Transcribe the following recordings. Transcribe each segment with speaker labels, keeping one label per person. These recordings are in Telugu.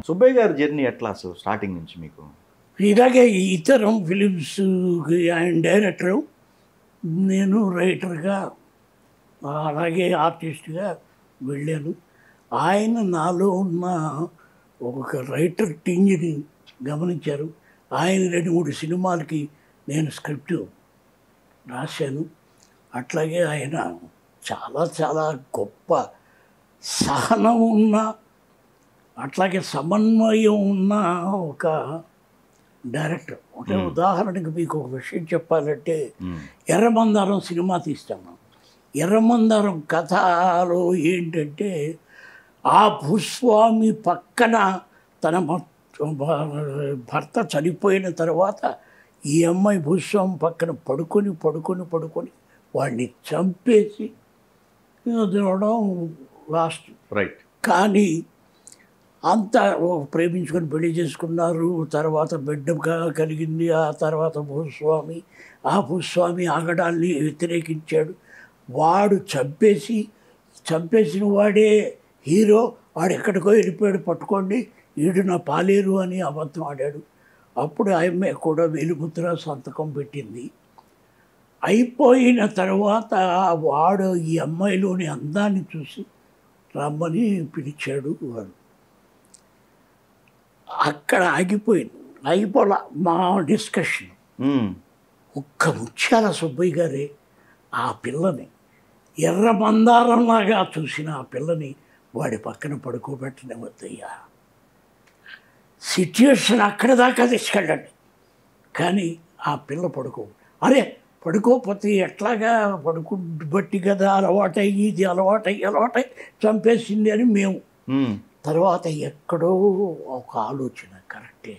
Speaker 1: సుబ్బయ్య గారి జర్నీ ఎట్లా అసలు స్టార్టింగ్ నుంచి మీకు?
Speaker 2: ఇలాగే ఇతరం ఫిలిమ్స్ ఆయన డైరెక్టరు, నేను రైటర్గా అలాగే ఆర్టిస్ట్గా వెళ్ళాను. ఆయన నాలో ఉన్న ఒక రైటర్ టింజ్ని గమనించారు. ఆయన 2-3 సినిమాలకి నేను స్క్రిప్ట్ రాశాను. అట్లాగే ఆయన చాలా చాలా గొప్ప సహనం ఉన్న, అట్లాగే సమన్వయం ఉన్న ఒక డైరెక్టర్. అంటే ఉదాహరణకి మీకు ఒక విషయం చెప్పాలంటే, ఎర్రమందారం సినిమా తీస్తాను. ఎర్రమందారం కథలో ఏంటంటే, ఆ భూస్వామి పక్కన తన భర్త చనిపోయిన తర్వాత ఈ అమ్మాయి భూస్వామి పక్కన పడుకొని వాడిని చంపేసి తినడం లాస్ట్.
Speaker 1: రైట్.
Speaker 2: కానీ అంత ప్రేమించుకొని పెళ్లి చేసుకున్నారు. తర్వాత బిడ్డ కలిగింది. ఆ తర్వాత ఆ భూస్వామి ఆగడాల్ని వ్యతిరేకించాడు. వాడు చంపేసిన వాడే హీరో. వాడు ఎక్కడికో వెళ్ళిపోయాడు, పట్టుకోండి, వీడు నా పాలేరు అని అబద్ధం ఆడాడు. అప్పుడు ఆమె కూడా వేలిముద్ర సంతకం పెట్టింది. అయిపోయిన తర్వాత వాడు ఈ అమ్మాయిలోని అందాన్ని చూసి రమ్మని పిలిచాడు. వాడు అక్కడ అయిపోలా మా డిస్కషన్. ఒక్క ముత్యాల సుబ్బయ్య గారే ఆ పిల్లని ఎర్రమందారంలాగా చూసిన ఆ పిల్లని వాడి పక్కన పడుకోబెట్టనివద్దయ్యా. సిచ్యుయేషన్ అక్కడ దాకా తీసుకెళ్ళండి, కానీ ఆ పిల్ల అరే పడుకోకపోతే ఎట్లాగా బట్టి కదా అలవాటయ్యి ఇది అలవాటై చంపేసింది అని మేము. తర్వాత ఎక్కడో ఒక ఆలోచన, కరెక్టే,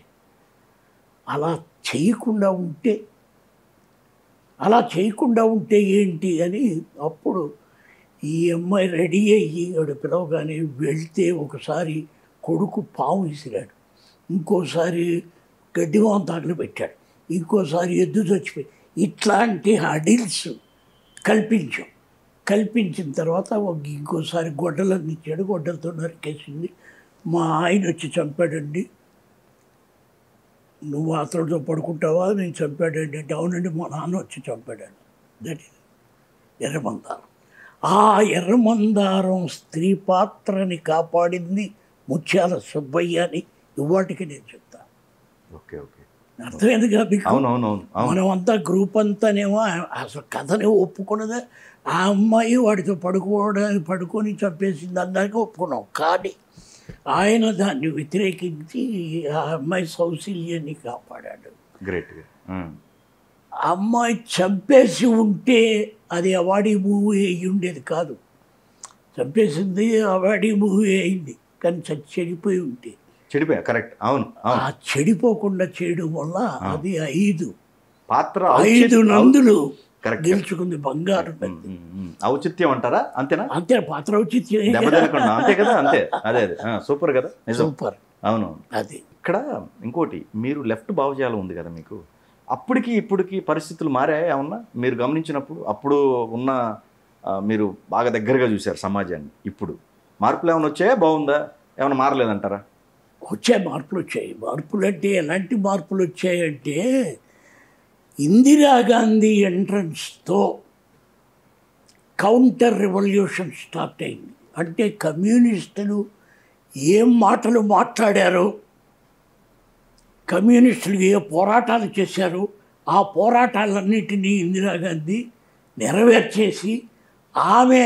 Speaker 2: అలా చేయకుండా ఉంటే ఏంటి అని. అప్పుడు ఈ అమ్మాయి రెడీ అయ్యి వాడు పిలవగానే వెళ్తే ఒకసారి కొడుకు పాము విసిరాడు, ఇంకోసారి గడ్డివాం తాకలు పెట్టాడు, ఇంకోసారి ఎద్దు చచ్చిపోయి, ఇట్లాంటి హడిల్స్ కల్పించిన తర్వాత ఇంకోసారి గొడ్డలన్నీ ఇచ్చాడు. గొడ్డలతో నరికేసింది. మా ఆయన వచ్చి చంపాడండి. నువ్వు అతడితో పడుకుంటావా? నేను చంపాడండి అంటే, అవునండి మా నాన్న వచ్చి చంపాడాడు. That is ఎర్రమందారం. ఆ ఎర్రమందారం స్త్రీ పాత్రని కాపాడింది ముత్యాల సుబ్బయ్య అని ఇవాటికి నేను చెప్తాను.
Speaker 1: ఓకే ఓకే,
Speaker 2: అర్థమైందిగా మీకు?
Speaker 1: అవునవునవును.
Speaker 2: మనమంతా గ్రూప్ అంతానేమో అసలు కథని ఒప్పుకున్నదే. ఆ అమ్మాయి వాడితో పడుకొని చంపేసింది అందరికీ ఒప్పుకున్నాం. కానీ ఆయన దాన్ని వ్యతిరేకించి ఆ అమ్మాయి సౌశల్యాన్ని కాపాడాడు.
Speaker 1: గ్రేట్.
Speaker 2: అమ్మాయి చంపేసి ఉంటే అది అవార్డీ మూవీ అయ్యి ఉండేది కాదు. చంపేసింది అవార్డీ మూవీ అయింది, కానీ చెడిపోయి ఉంటే
Speaker 1: చెడిపోయా. కరెక్ట్. అవును.
Speaker 2: ఆ చెడిపోకుండా చేయడం వల్ల అది
Speaker 1: 5
Speaker 2: నందులు గెలుచుకుంది, బంగారు.
Speaker 1: ఔచిత్యం అంటారా? అంతేనా?
Speaker 2: అంతే, పాత్ర ఔచిత్యం.
Speaker 1: అంతే కదా, అంతే. అదే సూపర్ కదా,
Speaker 2: సూపర్.
Speaker 1: అవును.
Speaker 2: అది
Speaker 1: ఇక్కడ ఇంకోటి, మీరు లెఫ్ట్ భావజాలం ఉంది కదా మీకు, అప్పటికి ఇప్పటికి పరిస్థితులు మారాయా ఏమన్నా మీరు గమనించినప్పుడు? అప్పుడు ఉన్న మీరు బాగా దగ్గరగా చూశారు సమాజాన్ని, ఇప్పుడు మార్పులు ఏమైనా వచ్చాయా? బాగుందా? ఏమైనా మారలేదంటారా?
Speaker 2: మార్పులు అంటే ఎలాంటి మార్పులు వచ్చాయంటే, ఇందిరాగాంధీ ఎంట్రన్స్తో కౌంటర్ రెవల్యూషన్ స్టార్ట్ అయింది. అంటే కమ్యూనిస్టులు ఏం మాటలు మాట్లాడారో, కమ్యూనిస్టులు ఏ పోరాటాలు చేశారో, ఆ పోరాటాలన్నిటినీ ఇందిరాగాంధీ నెరవేర్చేసి, ఆమె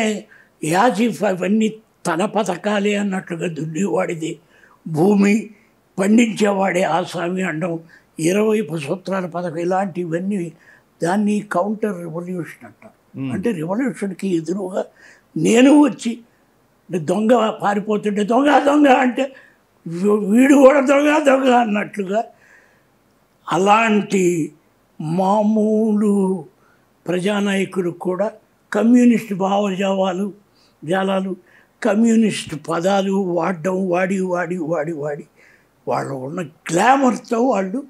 Speaker 2: యాజిఫ్ అవన్నీ తన పథకాలే అన్నట్లుగా దున్నేవాడిది. భూమి పండించేవాడే ఆసామి అండం, 20 సూత్రాల పథకం, ఇలాంటివన్నీ దాన్ని కౌంటర్ రెవల్యూషన్ అంటారు. అంటే రెవల్యూషన్కి ఎదురుగా నేను వచ్చి దొంగ పారిపోతుంటే దొంగ అంటే వీడు కూడా దొంగ అన్నట్లుగా, అలాంటి మామూలు ప్రజానాయకులు కూడా కమ్యూనిస్ట్ జాలాలు కమ్యూనిస్ట్ పదాలు వాడడం, వాడి వాళ్ళు ఉన్న గ్లామర్తో వాళ్ళు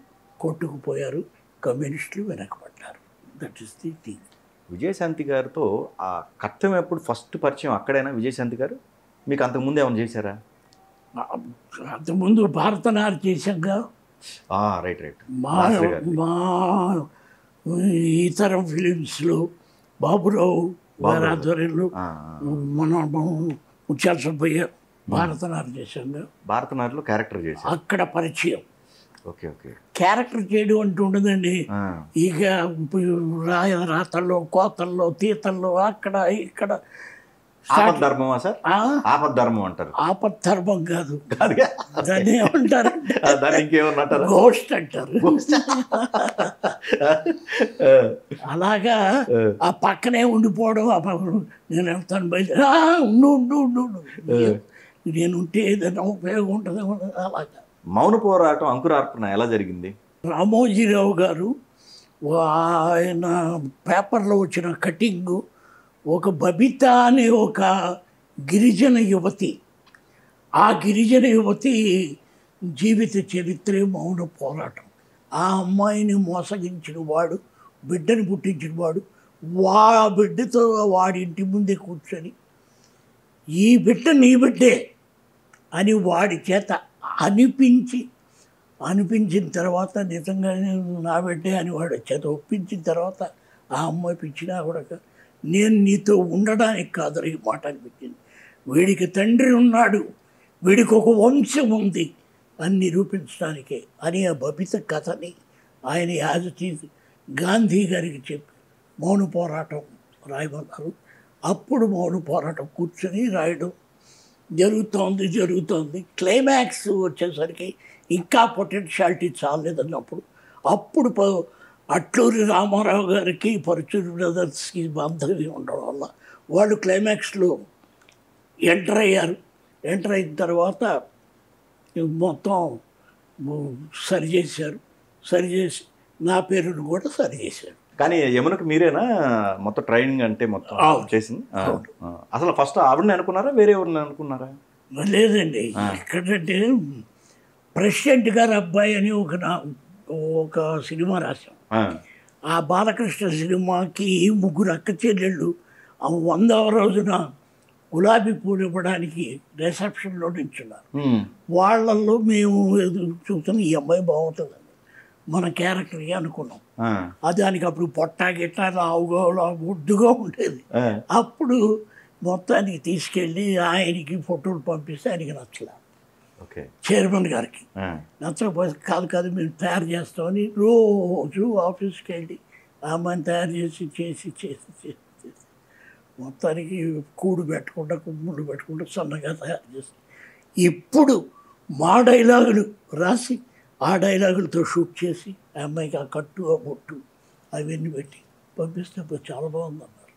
Speaker 2: కొట్టుకుపోయారు. కమ్యూనిస్టులు వెనకబడ్డారు. That is the thing.
Speaker 1: Vijayashanti గారితో ఆ కర్తవ్యం ఎప్పుడు ఫస్ట్ పరిచయం అక్కడైనా? విజయశాంతి గారు మీకు అంతకుముందు ఏమైనా చేశారా?
Speaker 2: అంతకుముందు భారతనారు చేశాక
Speaker 1: రైట్ రైట్
Speaker 2: మా
Speaker 1: మాస్టర్ గారు.
Speaker 2: మా ఇతర ఫిలిమ్స్లో బాబురావు గారి ఆధ్వర్యంలో
Speaker 1: ఆ,
Speaker 2: మన ముత్యాల సుబ్బయ్య భారతనారు చేశాక
Speaker 1: భారతనాడులో క్యారెక్టర్ చేశారు.
Speaker 2: అక్కడ పరిచయం.
Speaker 1: Okay okay.
Speaker 2: క్యారెక్టర్ చేయడం అంటూ ఉండదండి. ఇక రాతల్లో కోతల్లో తీతల్లో అక్కడ ఇక్కడ
Speaker 1: ఆపద్ధర్మమా సార్? ఆపద్ధర్మం అంటారు.
Speaker 2: ఆపద్ధర్మం కాదు,
Speaker 1: కాదుగా.
Speaker 2: దాన్ని ఏమంటారంటే
Speaker 1: దాన్ని ఇంకేమన్నంటారు?
Speaker 2: గోస్ట్ అంటారు. అలాగా ఆ పక్కనే ఉండిపోవడం. నేను వెళ్తాను బయట, ఉండు ఉండు ఉండు ఉండు, నేను ఉంటే ఏదైనా ఉపయోగం ఉంటుంది. అలాగా
Speaker 1: మౌన పోరాటం అంకురార్పణ ఎలా జరిగింది?
Speaker 2: రామోజీరావు గారు ఆయన పేపర్లో వచ్చిన కటింగు, ఒక బబిత అనే ఒక గిరిజన యువతి, ఆ గిరిజన యువతి జీవిత చరిత్రే మౌన పోరాటం. ఆ అమ్మాయిని మోసగించిన వాడు, బిడ్డని పుట్టించిన వాడు, బిడ్డతో వాడి ఇంటి ముందే కూర్చొని ఈ బిడ్డ నీ బిడ్డే అని వాడి చేత అనిపించిన తర్వాత నిజంగానే నా బిడ్డే అని వాడి చేత ఒప్పించిన తర్వాత ఆ అమ్మాయి పిచ్చినా కూడా నేను నీతో ఉండడానికి కాదు ఈ మాట అనిపించింది. వీడికి తండ్రి ఉన్నాడు, వీడికి ఒక వంశం ఉంది అని నిరూపించడానికే అని ఆ బబిత కథని ఆయన యాజతీసి గాంధీ గారికి చెప్పి మౌన పోరాటం రాయమన్నారు. అప్పుడు మౌన పోరాటం కూర్చొని రాయడం జరుగుతోంది. క్లైమాక్స్ వచ్చేసరికి ఇంకా పొటెన్షియాలిటీ చాలేదన్నప్పుడు అప్పుడు అట్లూరి రామారావు గారికి పరుచూరి బ్రదర్స్కి బాంధవ్యం ఉండడం వల్ల వాళ్ళు క్లైమాక్స్లో ఎంటర్ అయ్యారు. ఎంటర్ అయిన తర్వాత మొత్తం సరిచేసి నా పేరును కూడా సరిచేశారు.
Speaker 1: కానీ యమునకు మీరేనా మొత్తం ట్రైనింగ్ అంటే మొత్తం చేసింది? అసలు ఫస్ట్ ఆవిడని అనుకున్నారా, వేరే ఎవరిని అనుకున్నారా?
Speaker 2: లేదండి, ఎక్కడంటే ప్రెసిడెంట్ గారి అబ్బాయి అని ఒక సినిమా రాశాం. ఆ బాలకృష్ణ సినిమాకి 3 అక్క చెల్లెళ్ళు 100వ రోజున గులాబీ పూలు ఇవ్వడానికి రిసెప్షన్లో నిల్చున్నారు. వాళ్ళల్లో మేము చూస్తున్నాం, ఈ అమ్మాయి బాగుంటుందండి మన క్యారెక్టర్కి అనుకున్నాం. దానికి అప్పుడు పొట్టా గిట్టా లావుగా ముద్దుగా ఉండేది. అప్పుడు మొత్తానికి తీసుకెళ్ళి ఆయనకి ఫోటోలు పంపిస్తే ఆయనకి నచ్చలేదు. చైర్మన్ గారికి నచ్చకపోతే కాదు మేము తయారు చేస్తామని రోజు ఆఫీస్కి వెళ్ళి ఆ అమ్మాయిని తయారు చేసి మొత్తానికి కూడు పెట్టకుండా కుమ్ముడు పెట్టకుండా సన్నగా తయారు చేసి ఇప్పుడు మా డైలాగులు రాసి ఆ డైలాగులతో షూట్ చేసి ఆ అమ్మాయికి ఆ కట్టు ఆ బొట్టు అవన్నీ పెట్టి పంపిస్తే చాలా బాగుందన్న.